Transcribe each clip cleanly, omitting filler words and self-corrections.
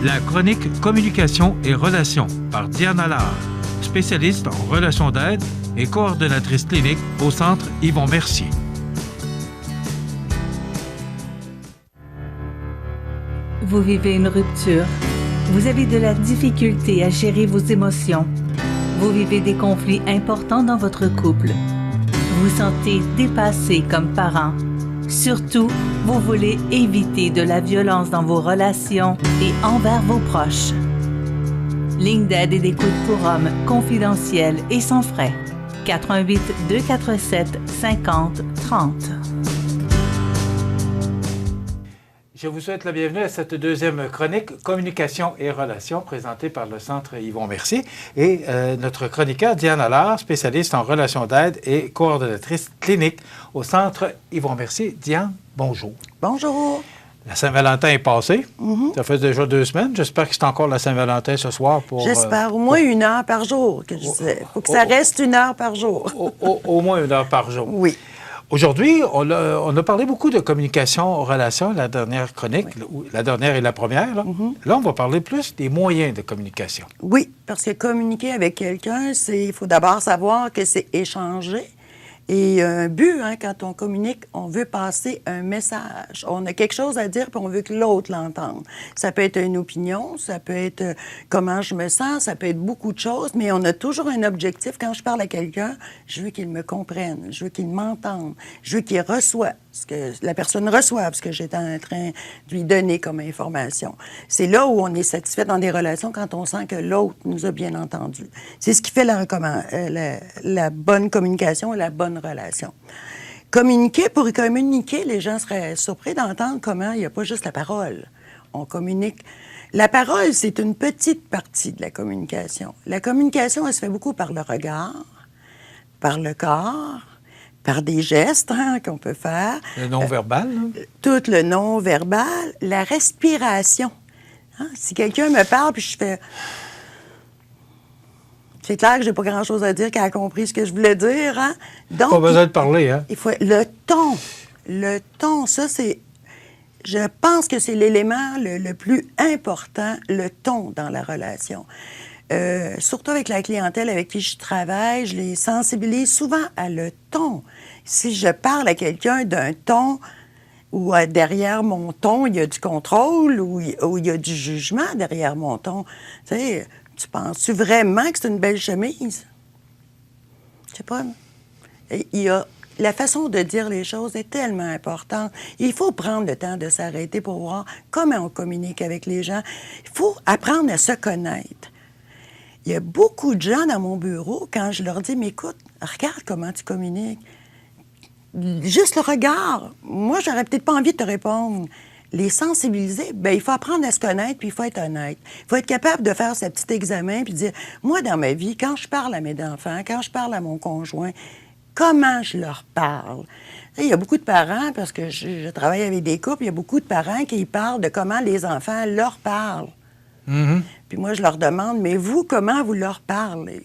La chronique Communication et relations par Diane Allard, spécialiste en relations d'aide et coordonnatrice clinique au Centre Yvon Mercier. Vous vivez une rupture. Vous avez de la difficulté à gérer vos émotions. Vous vivez des conflits importants dans votre couple. Vous vous sentez dépassé comme parent. Surtout, vous voulez éviter de la violence dans vos relations et envers vos proches. Ligne d'aide et d'écoute pour hommes confidentielle et sans frais. 88 247 50 30. Je vous souhaite la bienvenue à cette deuxième chronique Communication et relations présentée par le Centre Yvon Mercier et notre chroniqueur Diane Allard, spécialiste en relations d'aide et coordonnatrice clinique au Centre Yvon Mercier. Diane, bonjour. Bonjour. La Saint-Valentin est passée. Ça fait déjà 2 semaines. J'espère que c'est encore la Saint-Valentin ce soir pour... J'espère. Au moins 1 heure par jour. Il faut que ça reste 1 heure par jour. Au moins 1 heure par jour. Oui. Aujourd'hui, on a parlé beaucoup de communication aux relations, la dernière chronique, oui. La dernière et la première. Là. Là, on va parler plus des moyens de communication. Oui, parce que communiquer avec quelqu'un, il faut d'abord savoir que c'est échanger. Et un but, quand on communique, on veut passer un message. On a quelque chose à dire, puis on veut que l'autre l'entende. Ça peut être une opinion, ça peut être comment je me sens, ça peut être beaucoup de choses, mais on a toujours un objectif. Quand je parle à quelqu'un, je veux qu'il me comprenne, je veux qu'il m'entende, je veux qu'il reçoive ce que la personne reçoive, ce que j'étais en train de lui donner comme information. C'est là où on est satisfait dans des relations, quand on sent que l'autre nous a bien entendu. C'est ce qui fait la bonne communication et la bonne relation. Pour communiquer, les gens seraient surpris d'entendre comment il n'y a pas juste la parole. On communique. La parole, c'est une petite partie de la communication. La communication, elle se fait beaucoup par le regard, par le corps, par des gestes qu'on peut faire. Le non-verbal. Tout le non-verbal. La respiration. Si quelqu'un me parle, puis je fais... C'est clair que j'ai pas grand-chose à dire, qu'elle a compris ce que je voulais dire. Donc, pas besoin de parler, Il faut le ton. Le ton, ça, c'est... Je pense que c'est l'élément le plus important, le ton dans la relation. Surtout avec la clientèle avec qui je travaille, je les sensibilise souvent à le ton. Si je parle à quelqu'un d'un ton où derrière mon ton, il y a du contrôle ou il y a du jugement derrière mon ton, tu sais, tu penses-tu vraiment que c'est une belle chemise? Je sais pas. La façon de dire les choses est tellement importante. Il faut prendre le temps de s'arrêter pour voir comment on communique avec les gens. Il faut apprendre à se connaître. Il y a beaucoup de gens dans mon bureau, quand je leur dis, mais écoute, regarde comment tu communiques. Juste le regard. Moi, j'aurais peut-être pas envie de te répondre. Les sensibiliser, bien, il faut apprendre à se connaître, puis il faut être honnête. Il faut être capable de faire ce petit examen, puis dire, moi, dans ma vie, quand je parle à mes enfants, quand je parle à mon conjoint, comment je leur parle? Il y a beaucoup de parents, parce que je travaille avec des couples, il y a beaucoup de parents qui parlent de comment les enfants leur parlent. Puis moi, je leur demande, mais vous, comment vous leur parlez?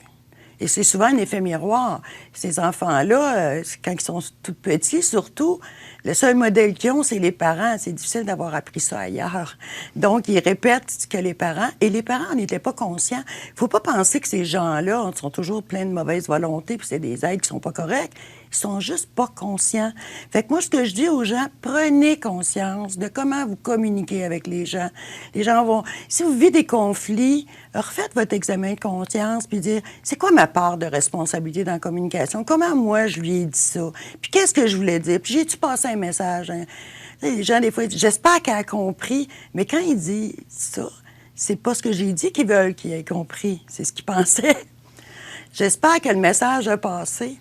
Et c'est souvent un effet miroir. Ces enfants-là, quand ils sont tout petits, surtout, le seul modèle qu'ils ont, c'est les parents. C'est difficile d'avoir appris ça ailleurs. Donc, ils répètent ce que les parents... Et les parents n'étaient pas conscients. Il ne faut pas penser que ces gens-là sont toujours pleins de mauvaise volonté, puis c'est des aides qui sont pas correctes. Ils sont juste pas conscients. Fait que moi, ce que je dis aux gens, prenez conscience de comment vous communiquez avec les gens. Les gens vont... Si vous vivez des conflits, refaites votre examen de conscience, puis dire, c'est quoi ma part de responsabilité dans la communication? Comment moi, je lui ai dit ça? Puis qu'est-ce que je voulais dire? Puis j'ai-tu passé un message? Les gens, des fois, ils disent, j'espère qu'elle a compris. Mais quand il dit ça, c'est pas ce que j'ai dit qu'ils veulent qu'il ait compris. C'est ce qu'ils pensaient. J'espère que le message a passé.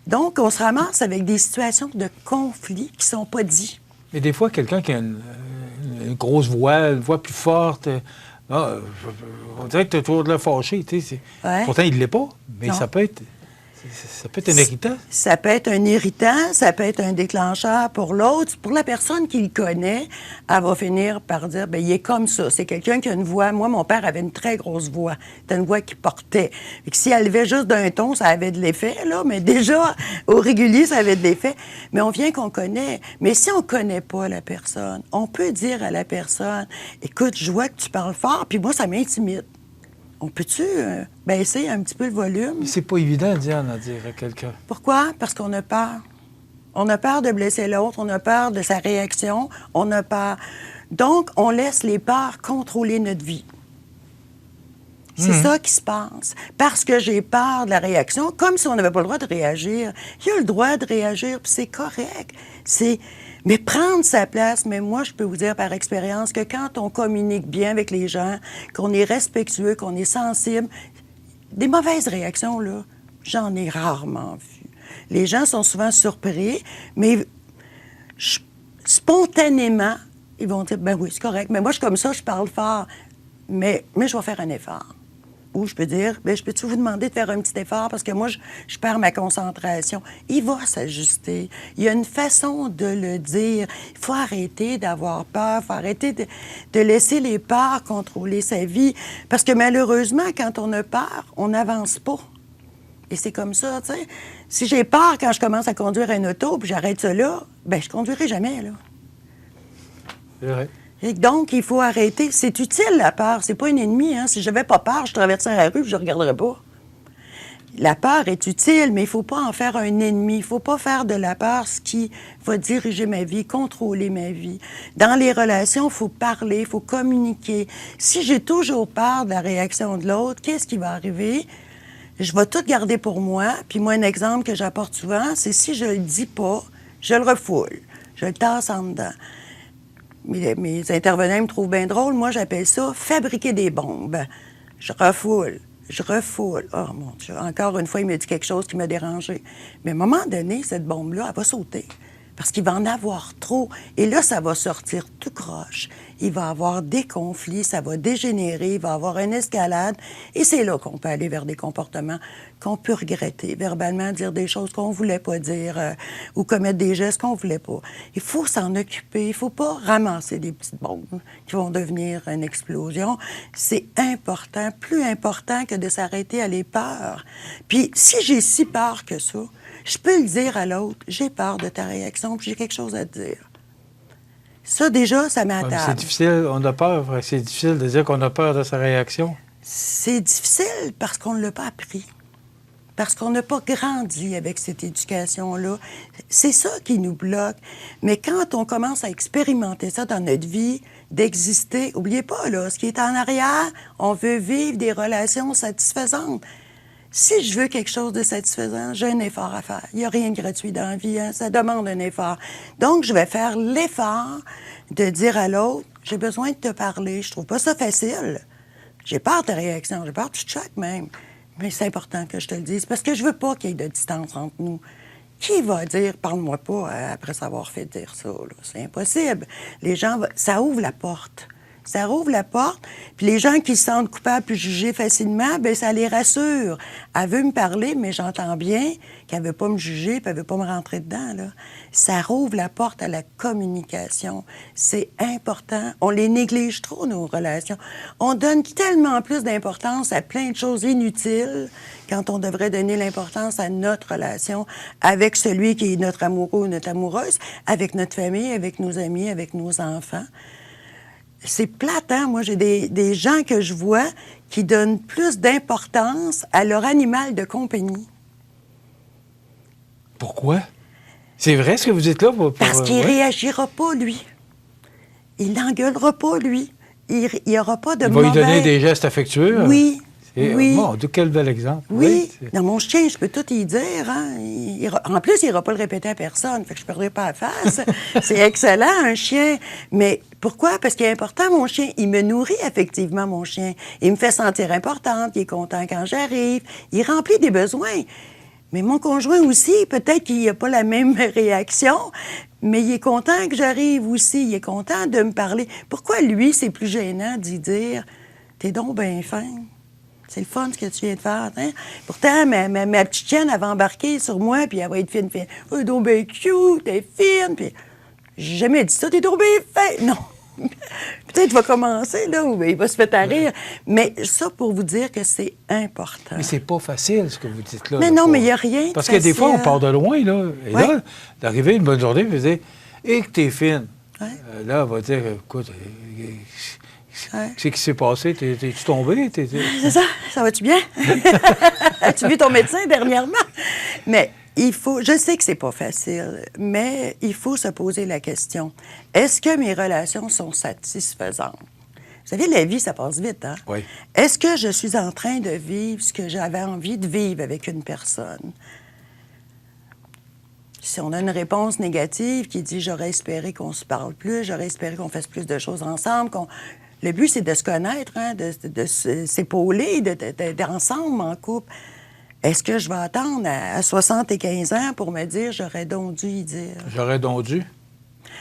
Donc, on se ramasse avec des situations de conflit qui sont pas dites. Mais des fois, quelqu'un qui a une grosse voix, une voix plus forte... on dirait que tu es toujours de la fâché. Ouais. Pourtant, il ne l'est pas, mais non. Ça peut être... Ça peut être un irritant. Ça peut être un irritant, ça peut être un déclencheur pour l'autre. Pour la personne qui le connaît, elle va finir par dire, bien, il est comme ça. C'est quelqu'un qui a une voix. Moi, mon père avait une très grosse voix. C'était une voix qui portait. Et que si elle levait juste d'un ton, ça avait de l'effet, là. Mais déjà, au régulier, ça avait de l'effet. Mais on vient qu'on connaît. Mais si on connaît pas la personne, on peut dire à la personne, écoute, je vois que tu parles fort, puis moi, ça m'intimide. On peut-tu baisser un petit peu le volume? C'est pas évident, Diane, à dire à quelqu'un. Pourquoi? Parce qu'on a peur. On a peur de blesser l'autre, on a peur de sa réaction, on a peur. Donc, on laisse les peurs contrôler notre vie. C'est ça qui se passe. Parce que j'ai peur de la réaction, comme si on n'avait pas le droit de réagir. Il y a le droit de réagir, puis c'est correct. Mais prendre sa place, mais moi, je peux vous dire par expérience que quand on communique bien avec les gens, qu'on est respectueux, qu'on est sensible, des mauvaises réactions, là, j'en ai rarement vu. Les gens sont souvent surpris, mais spontanément, ils vont dire, ben oui, c'est correct, mais moi, je suis comme ça, je parle fort, mais je vais faire un effort. Ou je peux dire, bien, je peux-tu vous demander de faire un petit effort parce que moi, je perds ma concentration. Il va s'ajuster. Il y a une façon de le dire. Il faut arrêter d'avoir peur. Il faut arrêter de laisser les peurs contrôler sa vie. Parce que malheureusement, quand on a peur, on n'avance pas. Et c'est comme ça, tu sais. Si j'ai peur quand je commence à conduire un auto puis j'arrête ça là, bien, je conduirai jamais, là. C'est vrai. Et donc, il faut arrêter. C'est utile, la peur. C'est pas un ennemi, hein. Si j'avais pas peur, je traverserais la rue et je ne regarderais pas. La peur est utile, mais il ne faut pas en faire un ennemi. Il ne faut pas faire de la peur ce qui va diriger ma vie, contrôler ma vie. Dans les relations, il faut parler, il faut communiquer. Si j'ai toujours peur de la réaction de l'autre, qu'est-ce qui va arriver? Je vais tout garder pour moi. Puis moi, un exemple que j'apporte souvent, c'est si je ne le dis pas, je le refoule. Je le tasse en dedans. Mes intervenants me trouvent bien drôle. Moi, j'appelle ça « fabriquer des bombes ». Je refoule. Oh, mon Dieu, encore une fois, il me dit quelque chose qui m'a dérangé. Mais à un moment donné, cette bombe-là, elle va sauter. Parce qu'il va en avoir trop. Et là, ça va sortir tout croche. Il va y avoir des conflits, ça va dégénérer, il va y avoir une escalade. Et c'est là qu'on peut aller vers des comportements qu'on peut regretter, verbalement dire des choses qu'on ne voulait pas dire ou commettre des gestes qu'on ne voulait pas. Il faut s'en occuper. Il ne faut pas ramasser des petites bombes qui vont devenir une explosion. C'est important, plus important que de s'arrêter à les peurs. Puis, si j'ai si peur que ça, je peux le dire à l'autre, j'ai peur de ta réaction, puis j'ai quelque chose à te dire. Ça, déjà, ça met à table. C'est difficile, on a peur. C'est difficile de dire qu'on a peur de sa réaction. C'est difficile parce qu'on ne l'a pas appris. Parce qu'on n'a pas grandi avec cette éducation-là. C'est ça qui nous bloque. Mais quand on commence à expérimenter ça dans notre vie, d'exister, n'oubliez pas, là, ce qui est en arrière, on veut vivre des relations satisfaisantes. Si je veux quelque chose de satisfaisant, j'ai un effort à faire. Il n'y a rien de gratuit dans la vie, hein? Ça demande un effort. Donc, je vais faire l'effort de dire à l'autre, j'ai besoin de te parler, je trouve pas ça facile. J'ai peur de ta réaction, j'ai peur que tu te choques même. Mais c'est important que je te le dise, parce que je veux pas qu'il y ait de distance entre nous. Qui va dire, parle-moi pas après savoir fait dire ça, là? C'est impossible. Les gens, ça ouvre la porte. Ça rouvre la porte, puis les gens qui se sentent coupables puis jugés facilement, bien, ça les rassure. Elle veut me parler, mais j'entends bien qu'elle ne veut pas me juger, puis elle ne veut pas me rentrer dedans, là. Ça rouvre la porte à la communication. C'est important. On les néglige trop, nos relations. On donne tellement plus d'importance à plein de choses inutiles quand on devrait donner l'importance à notre relation avec celui qui est notre amoureux ou notre amoureuse, avec notre famille, avec nos amis, avec nos enfants. C'est plate, hein? Moi, j'ai des gens que je vois qui donnent plus d'importance à leur animal de compagnie. Pourquoi? C'est vrai ce que vous dites là? Parce qu'il ne réagira pas, lui. Il n'engueulera pas, lui. Il n'y aura pas de mauvais... Il va lui donner des gestes affectueux? Oui. Oui. Bon, quel bel exemple. Oui. Dans mon chien, je peux tout y dire. Hein? En plus, il n'ira pas le répéter à personne. Fait que je ne perdrai pas la face. C'est excellent, un chien. Mais pourquoi? Parce qu'il est important, mon chien. Il me nourrit effectivement, mon chien. Il me fait sentir importante. Il est content quand j'arrive. Il remplit des besoins. Mais mon conjoint aussi, peut-être qu'il n'a pas la même réaction, mais il est content que j'arrive aussi. Il est content de me parler. Pourquoi, lui, c'est plus gênant d'y dire « T'es donc bien fin ». C'est le fun ce que tu viens de faire. Hein? Pourtant, ma petite chienne, elle va embarquer sur moi, puis elle va être fine. Oh, t'es donc bien cute, t'es fine. Puis j'ai jamais dit ça, t'es donc bien fin. Non. Peut-être qu'il va commencer, là, ou il va se faire rire. Mais ça, pour vous dire que c'est important. Mais c'est pas facile, ce que vous dites là. Mais non, mais il n'y a rien de Parce que des fois, on part de loin, là. Et là, d'arriver une bonne journée, puis dire « Et que t'es fine. Ouais. » Là, on va dire « Écoute, qu'est-ce qui s'est passé? T'es-tu tombé? C'est ça? Ça va-tu bien? As-tu vu ton médecin dernièrement? Mais je sais que c'est pas facile, mais il faut se poser la question. Est-ce que mes relations sont satisfaisantes? Vous savez, la vie, ça passe vite, hein? Oui. Est-ce que je suis en train de vivre ce que j'avais envie de vivre avec une personne? Si on a une réponse négative qui dit « j'aurais espéré qu'on se parle plus, j'aurais espéré qu'on fasse plus de choses ensemble », le but, c'est de se connaître, hein, de s'épauler, d'être ensemble en couple. Est-ce que je vais attendre à 75 ans pour me dire « j'aurais donc dû y dire ». J'aurais donc dû.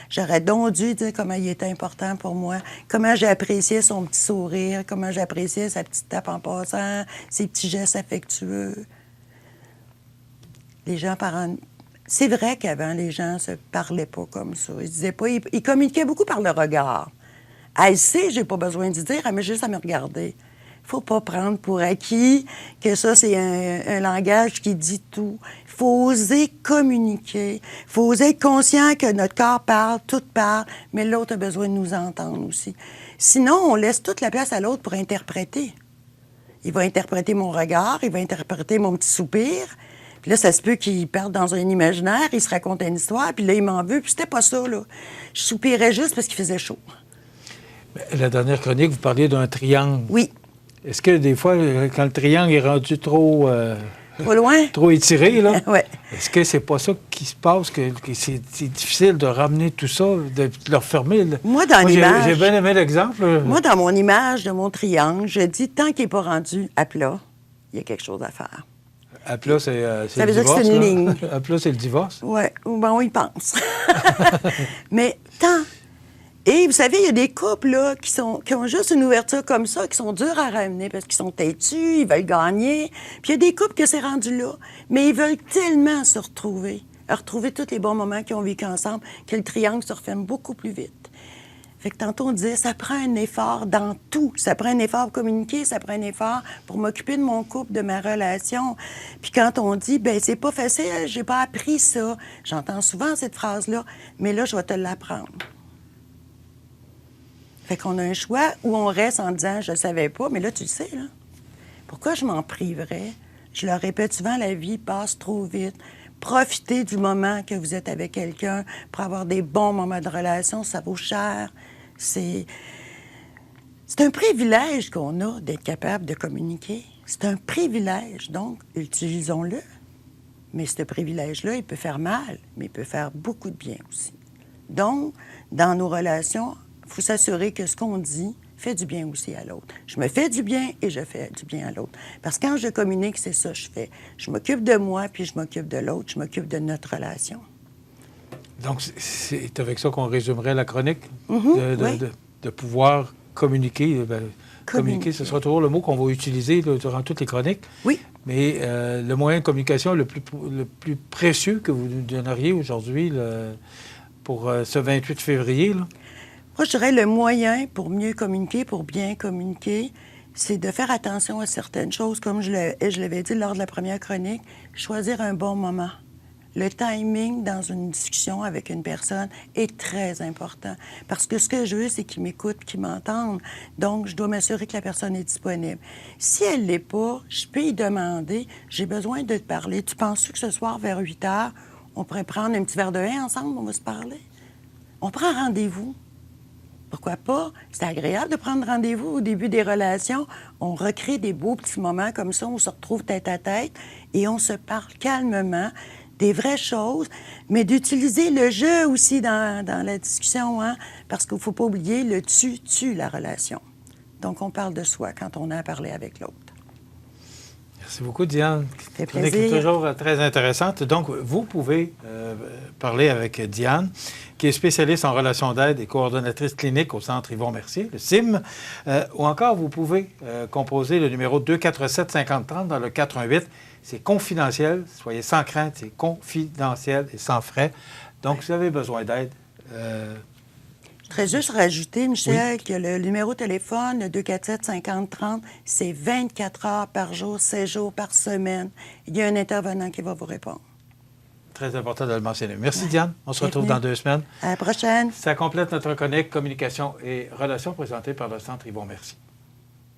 J'aurais donc dû dire comment il était important pour moi, comment j'ai apprécié son petit sourire, comment j'ai apprécié sa petite tape en passant, ses petits gestes affectueux. Les gens C'est vrai qu'avant, les gens se parlaient pas comme ça. Ils disaient pas... Ils communiquaient beaucoup par le regard. Elle sait, j'ai pas besoin de dire, elle met juste à me regarder. Il faut pas prendre pour acquis que ça, c'est un langage qui dit tout. Il faut oser communiquer. Il faut oser être conscient que notre corps parle, tout parle, mais l'autre a besoin de nous entendre aussi. Sinon, on laisse toute la place à l'autre pour interpréter. Il va interpréter mon regard, il va interpréter mon petit soupir. Puis là, ça se peut qu'il parte dans un imaginaire, il se raconte une histoire, puis là, il m'en veut, puis c'était pas ça, là. Je soupirais juste parce qu'il faisait chaud. La dernière chronique, vous parliez d'un triangle. Oui. Est-ce que des fois, quand le triangle est rendu trop loin? Trop étiré, là, ouais. Est-ce que c'est pas ça qui se passe, que c'est difficile de ramener tout ça, de le refermer? Moi, dans l'image... J'ai bien aimé l'exemple. Moi, dans mon image de mon triangle, je dis, tant qu'il n'est pas rendu à plat, il y a quelque chose à faire. À plat, c'est ça le veut divorce. Dire que c'est une ligne. À plat, c'est le divorce. Oui, bon, il pense. Mais tant... Et vous savez, il y a des couples là, qui ont juste une ouverture comme ça, qui sont durs à ramener parce qu'ils sont têtus, ils veulent gagner. Puis il y a des couples que c'est rendu là, mais ils veulent tellement se retrouver tous les bons moments qu'ils ont vécu ensemble, que le triangle se referme beaucoup plus vite. Fait que tantôt, on disait, ça prend un effort dans tout. Ça prend un effort pour communiquer, ça prend un effort pour m'occuper de mon couple, de ma relation. Puis quand on dit, ben c'est pas facile, j'ai pas appris ça. J'entends souvent cette phrase-là, mais là, je vais te l'apprendre. Fait qu'on a un choix où on reste en disant « je ne savais pas », mais là, tu le sais, là. Pourquoi je m'en priverais? Je le répète souvent, la vie passe trop vite. Profitez du moment que vous êtes avec quelqu'un pour avoir des bons moments de relation, ça vaut cher. C'est un privilège qu'on a d'être capable de communiquer. C'est un privilège, donc utilisons-le. Mais ce privilège-là, il peut faire mal, mais il peut faire beaucoup de bien aussi. Donc, dans nos relations, il faut s'assurer que ce qu'on dit fait du bien aussi à l'autre. Je me fais du bien et je fais du bien à l'autre. Parce que quand je communique, c'est ça que je fais. Je m'occupe de moi, puis je m'occupe de l'autre, je m'occupe de notre relation. Donc, c'est avec ça qu'on résumerait la chronique, oui. de pouvoir communiquer. Communiquer, ce sera toujours le mot qu'on va utiliser durant toutes les chroniques. Oui. Mais le moyen de communication le plus précieux que vous nous donneriez aujourd'hui pour ce 28 février, là? Moi, je dirais le moyen pour mieux communiquer, pour bien communiquer, c'est de faire attention à certaines choses. Comme je l'avais dit lors de la première chronique, choisir un bon moment. Le timing dans une discussion avec une personne est très important. Parce que ce que je veux, c'est qu'il m'écoute, qu'il m'entende. Donc, je dois m'assurer que la personne est disponible. Si elle ne l'est pas, je peux y demander, j'ai besoin de te parler. Tu penses que ce soir, vers 8 heures, on pourrait prendre un petit verre de vin ensemble, on va se parler? On prend rendez-vous. Pourquoi pas? C'est agréable de prendre rendez-vous au début des relations. On recrée des beaux petits moments comme ça, on se retrouve tête à tête et on se parle calmement des vraies choses, mais d'utiliser le jeu aussi dans la discussion, hein? Parce qu'il ne faut pas oublier, le tu tue la relation. Donc, on parle de soi quand on a à parler avec l'autre. Merci beaucoup, Diane. fait Chronique plaisir. toujours très intéressante. Donc, vous pouvez parler avec Diane, qui est spécialiste en relations d'aide et coordonnatrice clinique au Centre Yvon Mercier, le CIM. Ou encore, vous pouvez composer le numéro 247-5030 dans le 418. C'est confidentiel. Soyez sans crainte, c'est confidentiel et sans frais. Donc, si vous avez besoin d'aide, Je voudrais juste rajouter, Michel, que le numéro de téléphone, le 247-5030, c'est 24 heures par jour, 7 jours par semaine. Il y a un intervenant qui va vous répondre. très important de le mentionner. Merci, Diane. On se retrouve Bienvenue. dans 2 semaines. À la prochaine. Ça complète notre chronique Communication et relations présentée par le Centre Yvon Mercier.